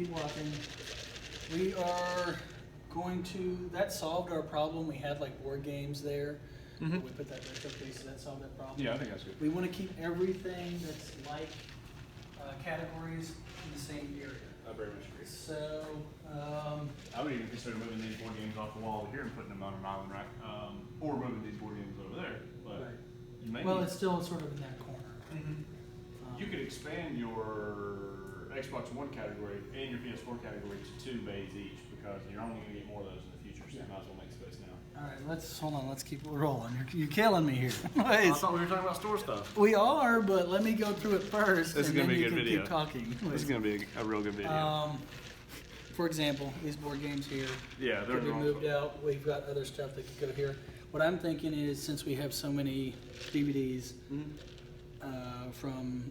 keep walking. We are going to, that solved our problem. We had like board games there. We put that retro case, so that solved that problem. Yeah, I think that's good. We want to keep everything that's like categories in the same area. I very much agree. So, I would even consider moving these board games off the wall over here and putting them on an island rack, or moving these board games over there. But right. you may Well, it's still sort of in that corner. you could expand your Xbox One category and your PS4 category to 2 bays each, because you're only going to get more of those in the future, so you might as well make space now. All right, let's keep it rolling. You're killing me here. I thought we were talking about store stuff. We are, but let me go through it first. This is going to be a good video. Keep talking. This is going to be a real good video. For example, these board games here. Yeah, they're could be moved out. We've got other stuff that could go here. What I'm thinking is, since we have so many DVDs, and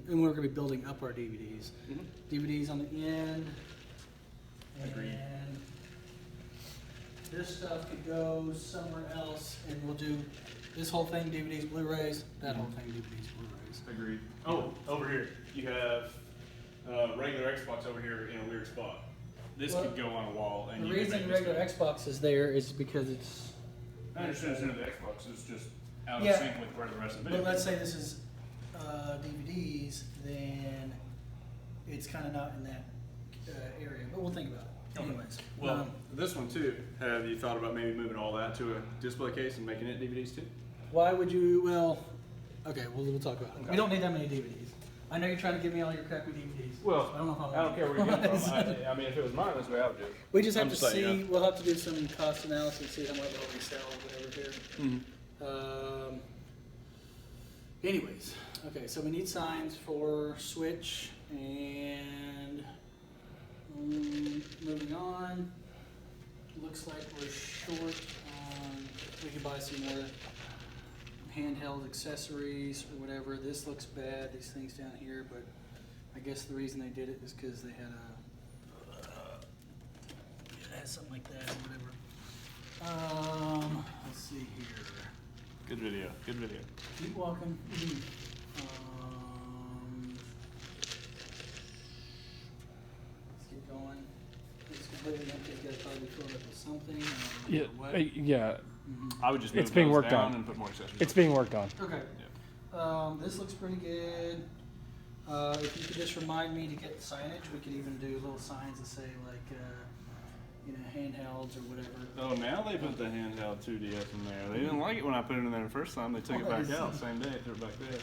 we're going to be building up our DVDs. DVDs on the end. Agreed. And this stuff could go somewhere else, and we'll do this whole thing DVDs, Blu-rays, that whole thing DVDs, Blu-rays. Agreed. Oh, over here. You have regular Xbox over here in a weird spot. This could go on a wall. And the you reason regular Xbox is there is because it's... I understand the Xbox is just out of sync with where the rest of the video. But let's say this is DVDs, then it's kind of not in that area. But we'll think about it. Okay. Anyways. Well, this one too, have you thought about maybe moving all that to a display case and making it DVDs too? Why would you, well, okay, we'll talk about it. Okay. We don't need that many DVDs. I know you're trying to give me all your crappy DVDs. Well, I don't know if I don't care where you're getting from. I mean, if it was mine, that's the way I would do it. We just have I'm to just see, letting you know. we'll have to do some cost analysis, see how much we sell or whatever here. Anyways, okay, so we need signs for Switch, and moving on. Looks like we're short on, we could buy some more handheld accessories or whatever. This looks bad, these things down here, but I guess the reason they did it is because they had it has something like that or whatever. Let's see here. Good video. Good video. Keep walking. Let's keep going. It's completely empty. It's got to probably fill it up with something. Yeah, yeah. I would just move It's being those worked down on. and put more accessories. It's being worked on. Okay. This looks pretty good. If you could just remind me to get signage, we could even do little signs that say like, handhelds or whatever. Oh, now they put the handheld 2DS in there. They didn't like it when I put it in there the first time. They took it back out same day. Threw it back there.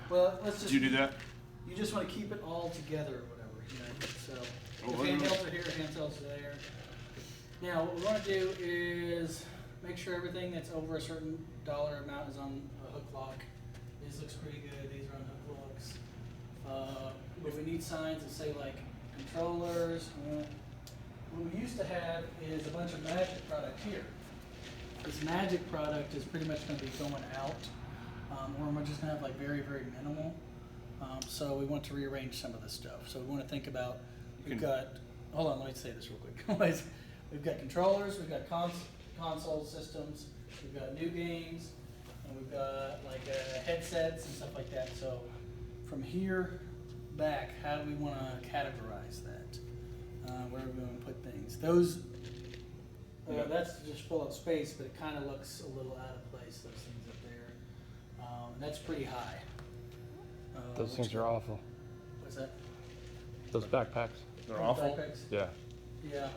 Well, let's just. Did you do that? You just want to keep it all together or whatever, So, Oh, if handhelds are here, handhelds are there. Now, what we want to do is make sure everything that's over a certain dollar amount is on a hook lock. This looks pretty good. These are on hook locks. But we need signs that say like controllers. What we used to have is a bunch of Magic product here. This Magic product is pretty much going to be going out, or we're just going to have like very, very minimal. So we want to rearrange some of this stuff. So we want to think about, hold on, let me say this real quick. We've got controllers, we've got console systems, we've got new games, and we've got like headsets and stuff like that. So from here back, how do we want to categorize that? Where are we going to put things? Those, that's just full of space, but it kind of looks a little out of place, those things up there. And that's pretty high. Those things are awful. What's that? Those backpacks. They're awful? Backpacks? Yeah. Yeah.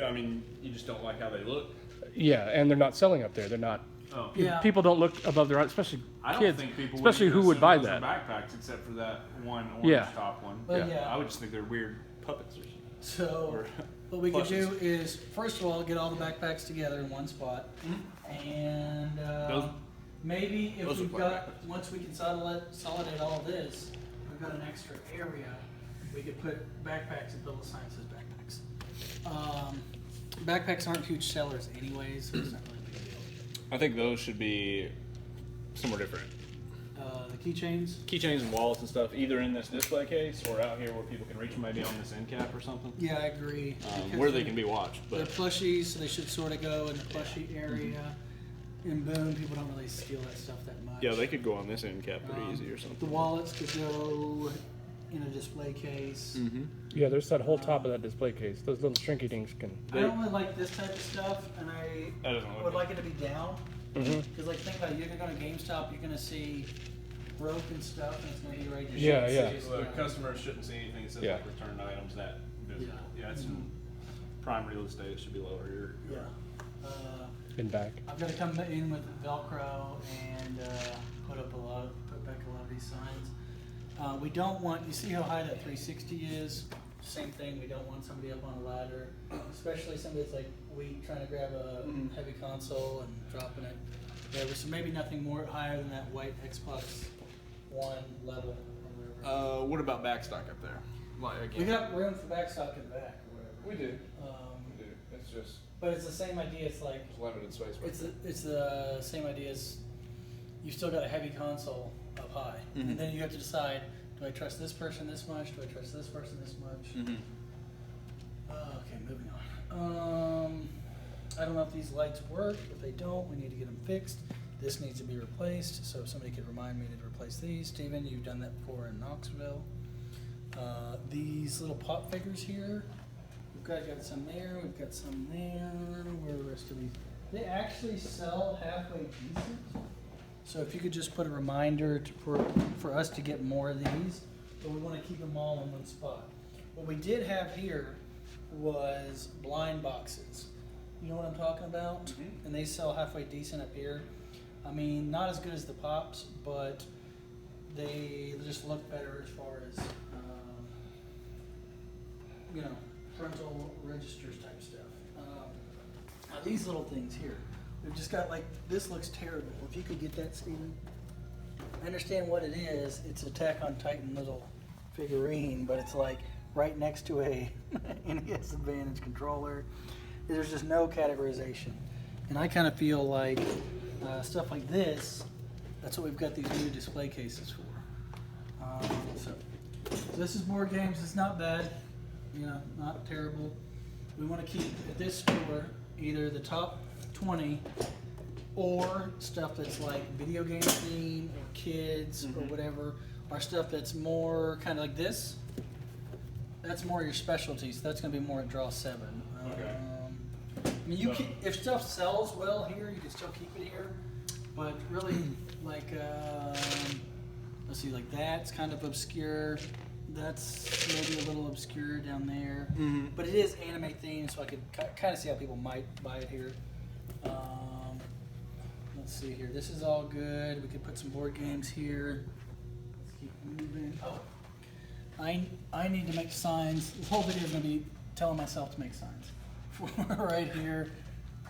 I mean, you just don't like how they look? Yeah, and they're not selling up there. They're not. Oh. Yeah. People don't look above their eyes, especially I don't kids. think people Especially who would assume buy those that. are backpacks except for that one orange top one. But yeah. I would just think they're weird puppets or something. So what we could do is, first of all, get all the backpacks together in one spot, and maybe if we've got, once we consolidate all this, we've got an extra area, we could put backpacks and build a sign that says backpacks. Backpacks aren't huge sellers anyways, so it's not really a big deal. I think those should be somewhere different. The keychains? Keychains and wallets and stuff, either in this display case or out here where people can reach them, maybe on this end cap or something. Yeah, I agree. Where they can be watched. They're But plushies, so they should sort of go in the plushie area. And boom, people don't really steal that stuff that much. yeah, they could go on this end cap pretty easy or something. The wallets could go in a display case. Yeah, there's that whole top of that display case. Those little shrinky dinks can. I don't really like this type of stuff, and I That doesn't look would good. like it to be down. Because like think about it, you're gonna go to GameStop, you're gonna see broken stuff, and it's gonna be right there. Yeah, yeah. The customers shouldn't see anything that says like returned items that visible. Yeah, it's in prime real estate. It should be lower here. Yeah. In back. I've got to come in with Velcro and put back a lot of these signs. We don't want, you see how high that 360 is? Same thing, we don't want somebody up on a ladder, especially somebody that's like trying to grab a heavy console and dropping it. Whatever. So maybe nothing more higher than that white Xbox One level or whatever. What about backstock up there? Like again, We got room for backstock in the back or whatever. we do. Um, We do. It's just but it's the same idea. It's like limited space. it's the same idea as you've still got a heavy console up high, and then you have to decide: do I trust this person this much? Do I trust this person this much? Okay, moving on. I don't know if these lights work. If they don't, we need to get them fixed. This needs to be replaced. So if somebody could remind me to replace these. Steven, you've done that before in Knoxville. These little pop figures here. We've got some there. We've got some there. Where are the rest of these? They actually sell halfway decent. So if you could just put a reminder for us to get more of these, but we want to keep them all in one spot. What we did have here was blind boxes. You know what I'm talking about? And they sell halfway decent up here. I mean, not as good as the pops, but they just look better as far as, parental registers type stuff. Now these little things here, we've just got like, this looks terrible. If you could get that, Steven. I understand what it is. It's Attack on Titan little figurine, but it's like right next to a NES Advantage controller. There's just no categorization. And I kind of feel like stuff like this, that's what we've got these new display cases for. So this is board games. It's not bad, not terrible. We want to keep at this store either the top 20 or stuff that's like video game themed or kids or whatever, or stuff that's more kind of like this. That's more your specialty, so that's going to be more a draw 7. Okay. I mean, if stuff sells well here, you can still keep it here, but really, like, let's see, like that's kind of obscure. That's maybe a little obscure down there, but it is anime themed, so I could kind of see how people might buy it here. Let's see here. This is all good. We could put some board games here. Let's keep moving. Oh, I need to make signs. This whole video is going to be telling myself to make signs. Right here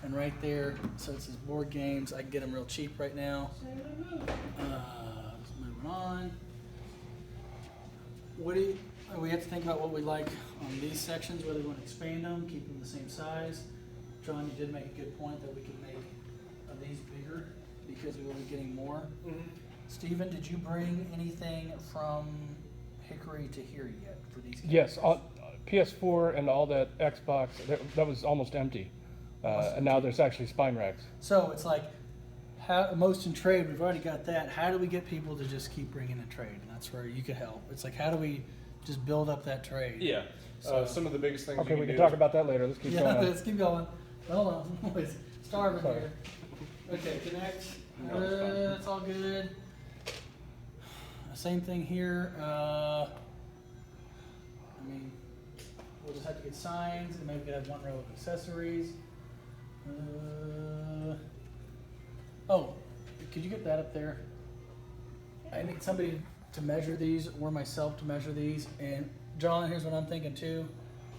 and right there. So it says board games. I can get them real cheap right now. Moving on. We have to think about what we like on these sections, whether we want to expand them, keep them the same size. John, you did make a good point that we could make these bigger because we will be getting more. Steven, did you bring anything from Hickory to here yet for these guys? Yes, PS4 and all that Xbox, that was almost empty. And now there's actually spine racks. So it's like, most in trade, we've already got that. How do we get people to just keep bringing in trade? And that's where you could help. It's like, how do we just build up that trade? Yeah. Some of the biggest things. Okay, we can do talk about that later. Let's keep going. Let's keep going. Hold on, I'm starving here. Okay, connect. That's all good. Same thing here. I mean, we'll just have to get signs, and maybe we could have one row of accessories. Oh, could you get that up there? I need somebody to measure these, or myself to measure these. And John, here's what I'm thinking too,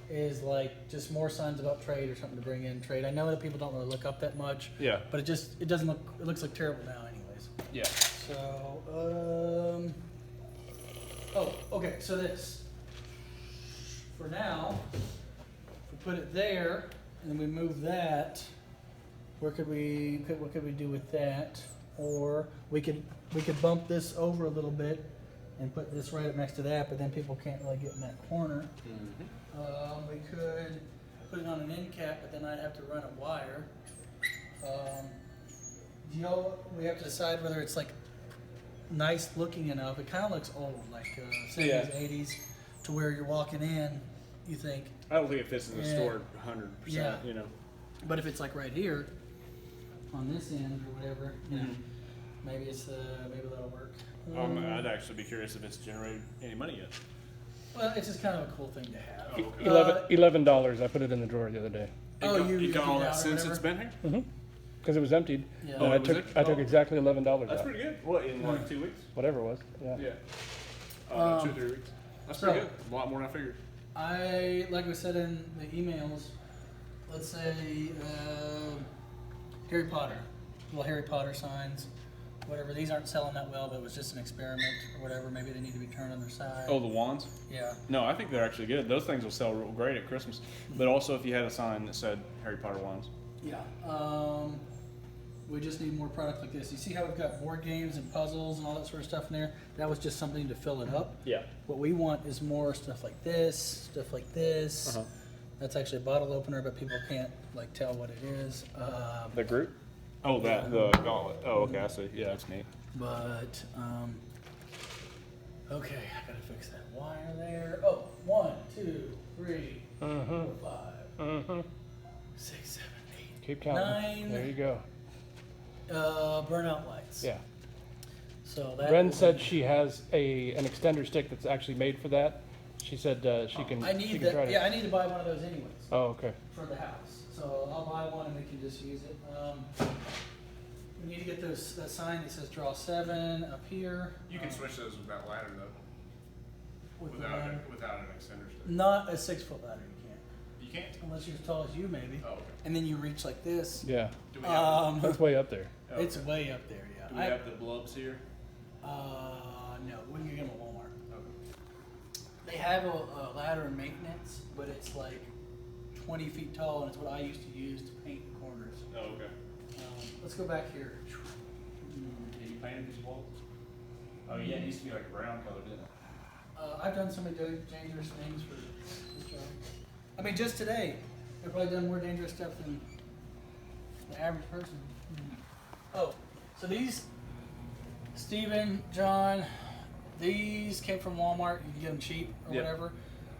is like just more signs about trade or something to bring in trade. I know that people don't really look up that much. Yeah. But it doesn't look, it looks like terrible now anyways. Yeah. So, okay, so this, for now, if we put it there, and then we move that, what could we do with that? Or we could bump this over a little bit and put this right up next to that, but then people can't really get in that corner. We could put it on an end cap, but then I'd have to run a wire. We have to decide whether it's like nice looking enough. It kind of looks old, like 70s, Yeah. 80s, to where you're walking in, you think. I don't think it fits in the Yeah. store 100%. Yeah. You know. But if it's like right here, on this end or whatever, you know, maybe it's maybe that'll work. I'd actually be curious if it's generated any money yet. Well, it's just kind of a cool thing to have. Oh, okay. $11. I put it in the drawer the other day You got all emptied that out or since whatever? it's been here? because it was emptied. Yeah. And Oh, I was took it? I took Oh. exactly $11 That's out. pretty good. What, in like 2 weeks? Whatever it was. Yeah. Yeah. 2 or 3 weeks. That's pretty so- good. A lot more than I figured. Like I said in the emails, let's say Harry Potter, little Harry Potter signs, whatever. These aren't selling that well, but it was just an experiment or whatever. Maybe they need to be turned on their side. Oh, the wands? Yeah. No, I think they're actually good. Those things will sell real great at Christmas. But also if you had a sign that said Harry Potter wands. Yeah. We just need more product like this. You see how we've got board games and puzzles and all that sort of stuff in there? That was just something to fill it up. Yeah. What we want is more stuff like this, stuff like this. That's actually a bottle opener, but people can't like tell what it is. The group? Oh, the gauntlet. Oh, okay, I see. Yeah, that's neat. But okay, I gotta fix that wire there. Oh, 1, 2, 3, 4, 5, 6, 7, 8. Keep counting. 9. There you go. Burnout lights. Yeah. So that Ren is- said she has an extender stick that's actually made for that. She said she can. I she need can that. try to. Yeah, I need to buy one of those anyways Oh, okay. for the house. So I'll buy one and we can just use it. We need to get that sign that says draw 7 up here. You can switch those with that ladder, though. With the ladder. Without an extender stick. Not a 6-foot ladder. You can't, You can't? unless you're as tall as you, maybe. Oh, okay. And then you reach like this. Yeah. Do we have, That's way up there. It's way up there. Yeah. do we have the blobs here? No, we can get them at Walmart. Okay. They have a ladder in maintenance, but it's like 20 feet tall, and it's what I used to use to paint the corners. Oh, okay. Let's go back here. Did you paint these walls? Oh, yeah, it used to be like a brown color, didn't it? I've done so many dangerous things for this job. I mean, just today, I've probably done more dangerous stuff than the average person. Oh, so these, Steven, John, these came from Walmart. You can get them cheap or Yep. whatever.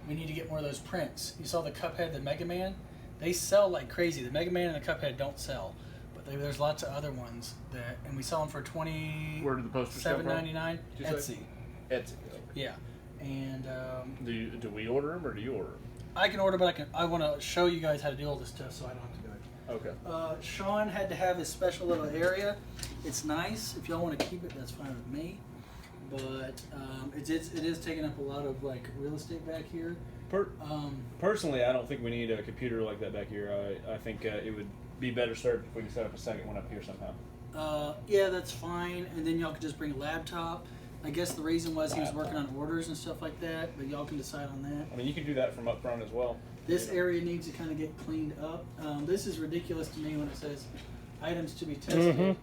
We need to get more of those prints. You saw the Cuphead, the Mega Man? They sell like crazy. The Mega Man and the Cuphead don't sell. But there's lots of other ones that, and we sell them for Where did the posters come from? $7.99. Did you say? Etsy. Etsy. Yeah. And Do we order them or do you order them? I can order, but I want to show you guys how to do all this stuff so I don't have to do it. Okay. Sean had to have his special little area. It's nice. If y'all want to keep it, that's fine with me. But it is taking up a lot of like real estate back here. Personally, I don't think we need a computer like that back here. I think it would be better served if we could set up a second one up here somehow. Yeah, that's fine. And then y'all could just bring a laptop. I guess the reason was he was working on orders and stuff like that, but y'all can decide on that. I mean, you can do that from up front as well. This area needs to kind of get cleaned up. This is ridiculous to me when it says items to be tested. And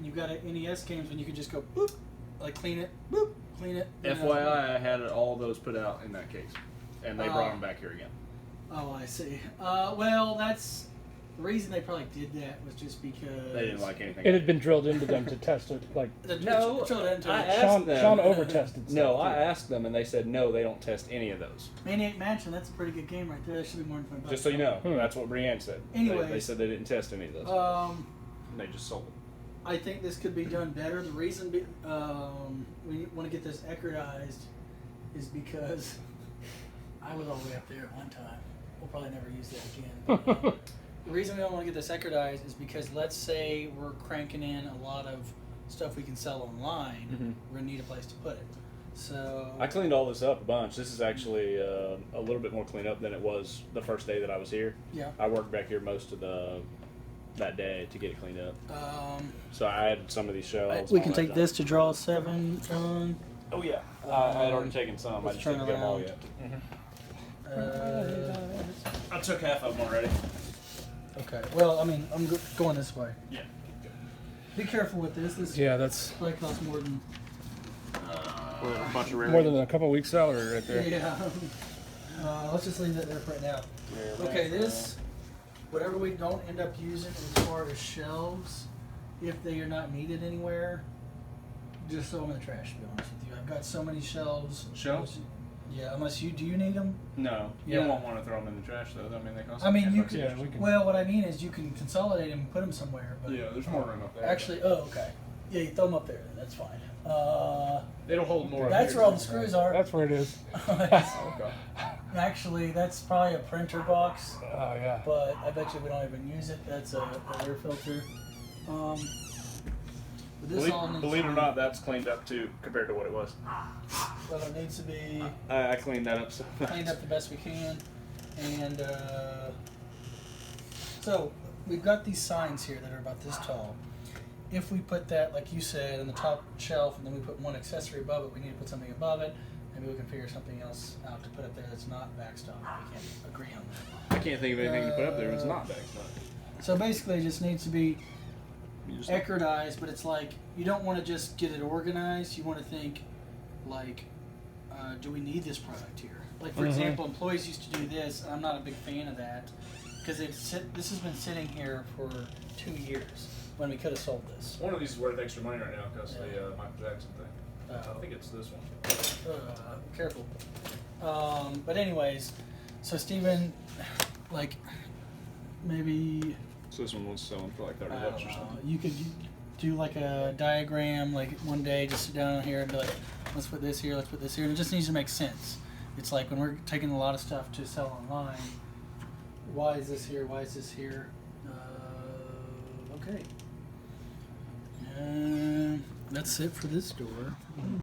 you've got NES games when you can just go boop, like clean it, boop, clean it. you know. FYI, I had all those put out in that case, and they brought them back here again. Oh, I see. Well, that's the reason they probably did that was just because They didn't like anything. It had been drilled into them to test it. Like No, Drill it into I it. asked Sean, them. Sean over tested. No, I asked them, and they said no, they don't test any of those. Maniac Mansion. That's a pretty good game right there. That should be more than $20. Just so you know, that's what Brienne said. Anyways. They said they didn't test any of those. They just sold them. I think this could be done better. The reason we want to get this Eckerdized is because I was all the way up there at one time. We'll probably never use that again. The reason we don't want to get this Eckerdized is because let's say we're cranking in a lot of stuff we can sell online. We're going to need a place to put it. So I cleaned all this up a bunch. This is actually a little bit more cleaned up than it was the first day that I was here. yeah. I worked back here most of that day to get it cleaned up. So I had some of these shelves. We and can all that take done. this to draw 7, John. Oh yeah, I had already taken some. I let's just didn't turn get them all around. yet. I took half of them already. Okay. Well, I mean, I'm going this way. Yeah. Be careful with this. This Yeah, that's probably costs more than. A bunch of more than a couple weeks' salary right there. Yeah. Let's just leave that there for right now. Okay, this, whatever we don't end up using as far as shelves, if they are not needed anywhere, Just throw them in the trash, to be honest with you. I've got so many shelves. Shelves? Yeah, unless you, do you need them? No, you Yeah. won't want to throw them in the trash though. I mean, they cost. I mean, you $10 could, each. Yeah, we can- well, what I mean is you can consolidate them and put them somewhere, but. Yeah, there's more room up there. Actually, oh, okay. Yeah, you throw them up there, then that's fine. It'll hold more. up That's here. where all the screws are. That's where it is. Okay. Actually, that's probably a printer box, Oh, yeah. but I bet you we don't even use it. That's a air filter. But this all needs Believe it to or be- not, that's cleaned up too compared to what it was. Well, it needs to be I cleaned that up so much. cleaned up the best we can. And so we've got these signs here that are about this tall. If we put that, like you said, on the top shelf, and then we put one accessory above it, we need to put something above it. Maybe we can figure something else out to put up there that's not backstop. We can't agree on that. I can't think of anything to put up there. It's not backstop. So basically, it just needs to be You just- Eckerdized, but it's like you don't want to just get it organized. You want to think, like, do we need this product here? Like, for example, employees used to do this. I'm not a big fan of that because this has been sitting here for 2 years when we could have sold this. One of these is worth extra money right now because of Yeah. the Michael Jackson thing. I think it's this one. Careful. But anyways, so Steven, like, maybe So this one was selling for like $30 I or don't know, something. you could do like a diagram, like one day just sit down here and be like, let's put this here, let's put this here, and it just needs to make sense. It's like when we're taking a lot of stuff to sell online, why is this here, why is this here? Okay. And that's it for this door.